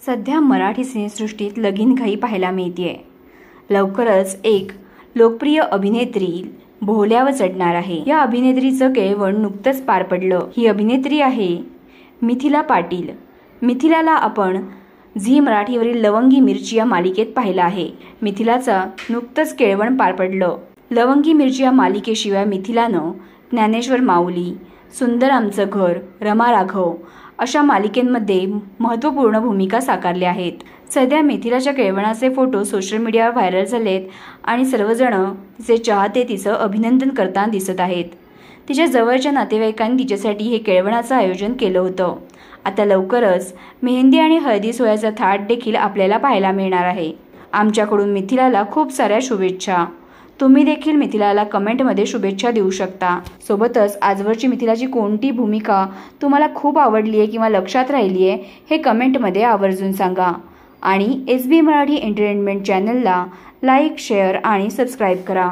सध्या मराठी सिनेसृष्टीत लगीनघाई पाहायला मिळतेय। लवकरच एक लोकप्रिय अभिनेत्री बोहल्यावर चढणार आहे। या अभिनेत्रीचं केळवण नुकतंच पार पडलं। ही अभिनेत्री आहे मिथिला पाटील। मिथिलाला आपण झी मराठीवरील लवंगी मिरची या मालिकेत पाहिलं आहे। मिथिलाचं नुकतंच केळवण पार पडलं। लवंगी मिरची या मालिकेशिवाय मिथिलानं ज्ञानेश्वर माऊली, सुंदर आमचं घर, रमा राघव अशा मालिकेमध्ये महत्त्वपूर्ण भूमिका साकारल्या आहेत। सध्या मिथिलाच्या केळवणाचे फोटो सोशल मीडियावर व्हायरल झालेत आणि सर्वजण तिचे चाहते तिचं अभिनंदन करताना दिसत आहेत। तिच्या जवळच्या नातेवाईकांनी तिच्यासाठी हे केळवणाचं आयोजन केलं होतं। आता लवकरच मेहंदी आणि हळदी सोहळ्याचा थाट देखील आपल्याला पाहायला मिळणार आहे। आमच्याकडून मिथिलाला खूप साऱ्या शुभेच्छा। तुम्ही देखील मिथिलाला कमेंटमध्ये शुभेच्छा देऊ शकता। सोबतच आजवरची मिथिलाची कोणती भूमिका तुम्हाला खूप आवडली आहे किंवा लक्षात राहिली आहे हे कमेंटमध्ये आवर्जून सांगा। आणि SB मराठी एंटरटेनमेंट चॅनलला लाईक, शेअर आणि सबस्क्राईब करा।